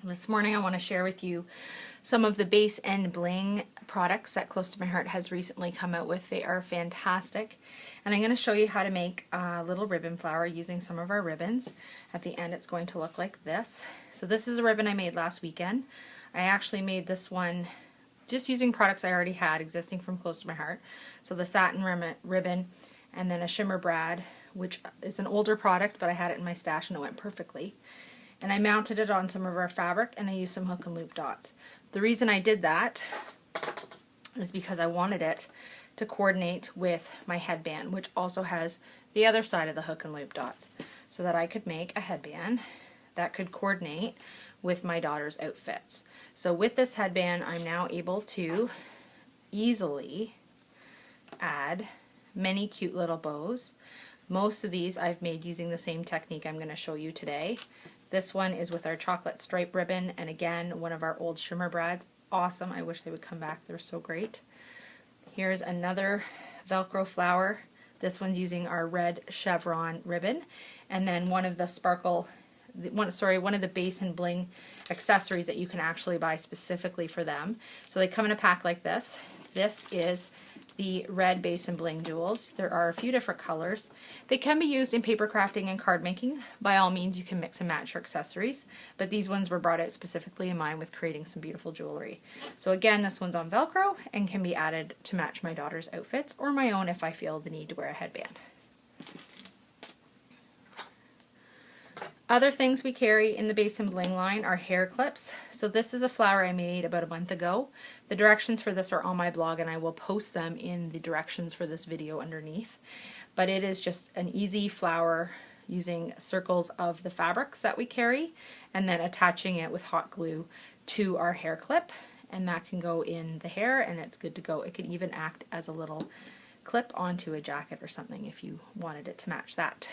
This morning I want to share with you some of the Base and Bling products that Close to My Heart has recently come out with. They are fantastic, and I'm going to show you how to make a little ribbon flower using some of our ribbons. At the end it's going to look like this. So this is a ribbon I made last weekend. I actually made this one just using products I already had existing from Close to My Heart. So the satin ribbon and then a shimmer brad, which is an older product, but I had it in my stash and it went perfectly. And I mounted it on some of our fabric and I used some hook and loop dots. The reason I did that is because I wanted it to coordinate with my headband, which also has the other side of the hook and loop dots, so that I could make a headband that could coordinate with my daughter's outfits. So with this headband, I'm now able to easily add many cute little bows. Most of these I've made using the same technique I'm going to show you today. This one is with our chocolate stripe ribbon, and again, one of our old shimmer brads. Awesome. I wish they would come back. They're so great. Here's another Velcro flower. This one's using our red chevron ribbon, and then one of the one of the Base and Bling accessories that you can actually buy specifically for them. So they come in a pack like this. This is the red Base and Bling jewels. There are a few different colors. They can be used in paper crafting and card making. By all means, you can mix and match your accessories, but these ones were brought out specifically in mind with creating some beautiful jewelry. So again, this one's on Velcro and can be added to match my daughter's outfits or my own if I feel the need to wear a headband. Other things we carry in the Base and Bling line are hair clips. So this is a flower I made about a month ago. The directions for this are on my blog and I will post them in the directions for this video underneath. But it is just an easy flower using circles of the fabrics that we carry and then attaching it with hot glue to our hair clip, and that can go in the hair and it's good to go. It could even act as a little clip onto a jacket or something if you wanted it to match that.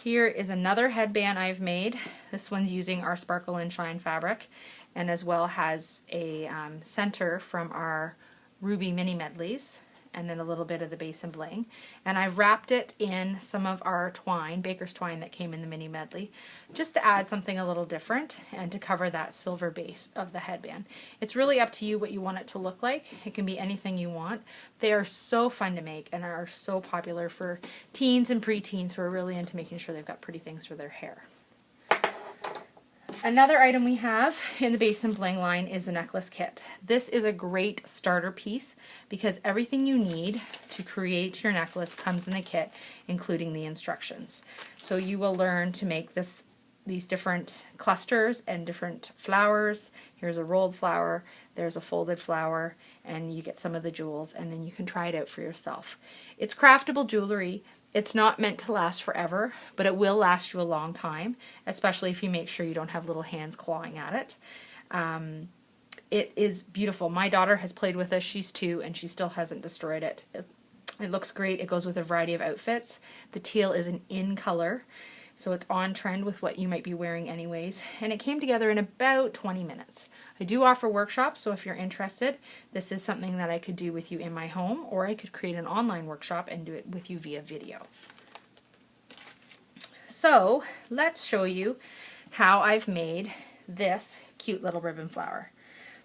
Here is another headband I've made. This one's using our Sparkle and Shine fabric, and as well has a center from our Ruby mini medleys, and then a little bit of the Base and Bling. And I've wrapped it in some of our twine, baker's twine that came in the mini medley, just to add something a little different and to cover that silver base of the headband. It's really up to you what you want it to look like. It can be anything you want. They are so fun to make and are so popular for teens and preteens who are really into making sure they've got pretty things for their hair. Another item we have in the Base and Bling line is a necklace kit. This is a great starter piece because everything you need to create your necklace comes in the kit, including the instructions. So you will learn to make these different clusters and different flowers. Here's a rolled flower, there's a folded flower, and you get some of the jewels, and then you can try it out for yourself. It's craftable jewelry. It's not meant to last forever, but it will last you a long time, especially if you make sure you don't have little hands clawing at it. It is beautiful. My daughter has played with this. She's 2 and she still hasn't destroyed it. It looks great. It goes with a variety of outfits. The teal is an in color, so it's on trend with what you might be wearing anyways. And it came together in about 20 minutes. I do offer workshops, so if you're interested, this is something that I could do with you in my home, or I could create an online workshop and do it with you via video. So let's show you how I've made this cute little ribbon flower.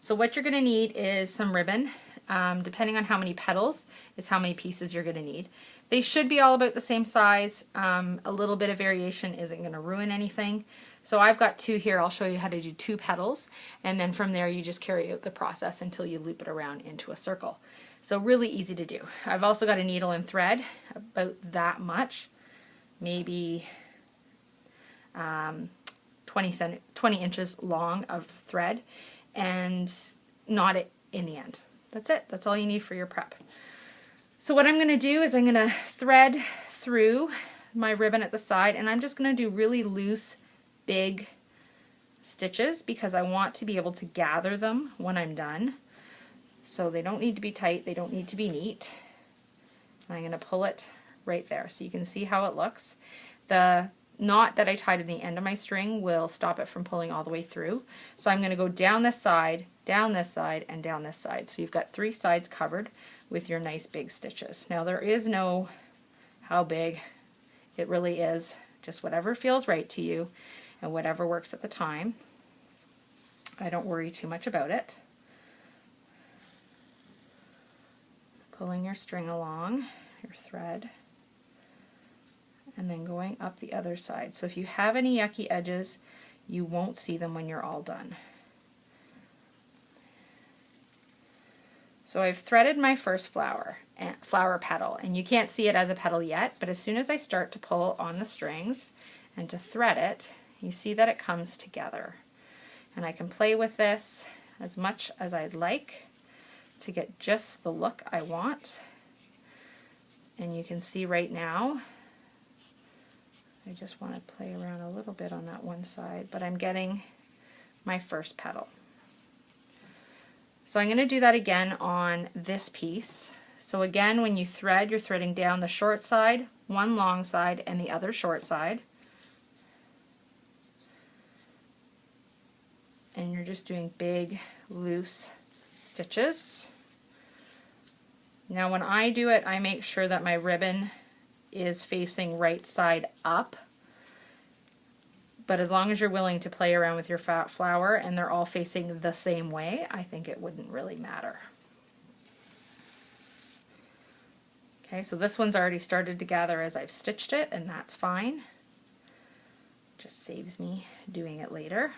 So what you're going to need is some ribbon. Depending on how many petals is how many pieces you're going to need. They should be all about the same size. A little bit of variation isn't going to ruin anything. So I've got 2 here. I'll show you how to do 2 petals, and then from there you just carry out the process until you loop it around into a circle. So really easy to do. I've also got a needle and thread about that much, maybe 20 inches long of thread, and knot it in the end. That's it. That's all you need for your prep. So what I'm going to do is I'm going to thread through my ribbon at the side, and I'm just going to do really loose, big stitches because I want to be able to gather them when I'm done. So they don't need to be tight, they don't need to be neat. I'm going to pull it right there so you can see how it looks. The knot that I tied in the end of my string will stop it from pulling all the way through. So I'm going to go down this side, and down this side. So you've got 3 sides covered with your nice big stitches. Now there is no how big, it really is just whatever feels right to you and whatever works at the time. I don't worry too much about it. Pulling your string along, your thread, and then going up the other side. So if you have any yucky edges, you won't see them when you're all done. So I've threaded my first flower petal, and you can't see it as a petal yet, but as soon as I start to pull on the strings and to thread it, you see that it comes together. And I can play with this as much as I'd like to get just the look I want. And you can see right now, I just want to play around a little bit on that one side, but I'm getting my first petal. So I'm going to do that again on this piece. So again, when you thread, you're threading down the short side, one long side, and the other short side. And you're just doing big, loose stitches. Now when I do it, I make sure that my ribbon is facing right side up. But as long as you're willing to play around with your flower and they're all facing the same way, I think it wouldn't really matter. Okay, so this one's already started to gather as I've stitched it, and that's fine. Just saves me doing it later.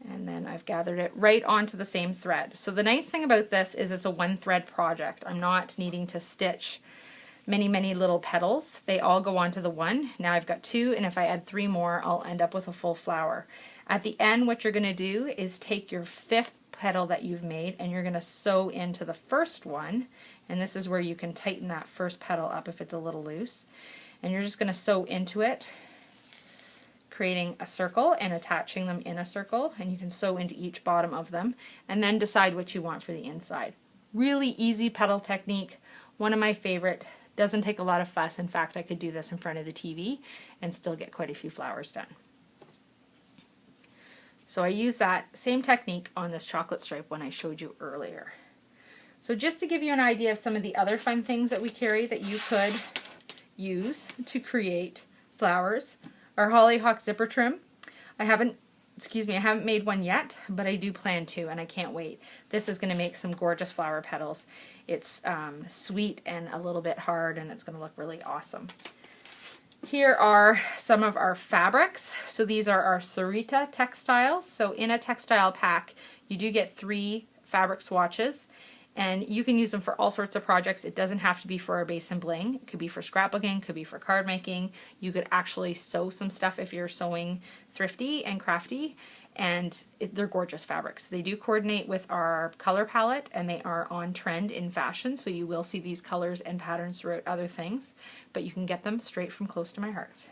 And then I've gathered it right onto the same thread. So the nice thing about this is it's a one thread project. I'm not needing to stitch many little petals. They all go onto the one. Now I've got 2, and if I add 3 more, I'll end up with a full flower. At the end, what you're going to do is take your 5th petal that you've made, and you're going to sew into the first one, and this is where you can tighten that first petal up if it's a little loose, and you're just going to sew into it, creating a circle and attaching them in a circle, and you can sew into each bottom of them, and then decide what you want for the inside. Really easy petal technique, one of my favorite. Doesn't take a lot of fuss. In fact, I could do this in front of the TV and still get quite a few flowers done. So I use that same technique on this chocolate stripe one I showed you earlier. So just to give you an idea of some of the other fun things that we carry that you could use to create flowers, our hollyhock zipper trim. I haven't made one yet, but I do plan to, and I can't wait. This is going to make some gorgeous flower petals. It's sweet and a little bit hard, and it's going to look really awesome. Here are some of our fabrics. So these are our Sarita textiles. So in a textile pack, you do get 3 fabric swatches, and you can use them for all sorts of projects. It doesn't have to be for our Base and Bling. It could be for scrapbooking, could be for card making. You could actually sew some stuff if you're sewing thrifty and crafty, and they're gorgeous fabrics. They do coordinate with our color palette, and they are on trend in fashion, so you will see these colors and patterns throughout other things, but you can get them straight from Close to My Heart.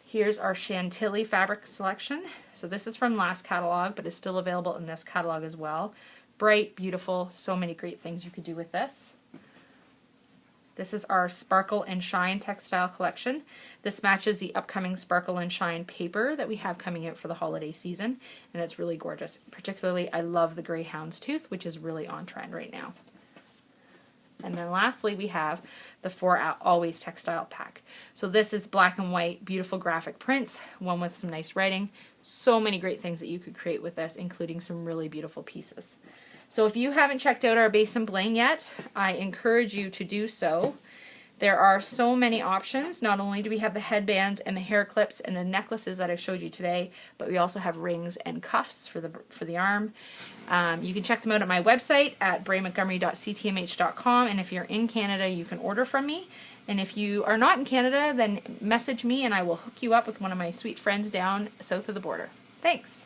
Here's our Chantilly fabric selection. So this is from last catalog, but is still available in this catalog as well. Bright, beautiful, so many great things you could do with this. This is our Sparkle and Shine textile collection. This matches the upcoming Sparkle and Shine paper that we have coming out for the holiday season, and it's really gorgeous. Particularly, I love the gray houndstooth, which is really on trend right now. And then lastly, we have the For Always textile pack. So this is black and white, beautiful graphic prints, one with some nice writing. So many great things that you could create with this, including some really beautiful pieces. So if you haven't checked out our Base and Bling yet, I encourage you to do so. There are so many options. Not only do we have the headbands and the hair clips and the necklaces that I've showed you today, but we also have rings and cuffs for the arm. You can check them out at my website at braymontgomery.ctmh.com, and if you're in Canada, you can order from me. And if you are not in Canada, then message me and I will hook you up with one of my sweet friends down south of the border. Thanks!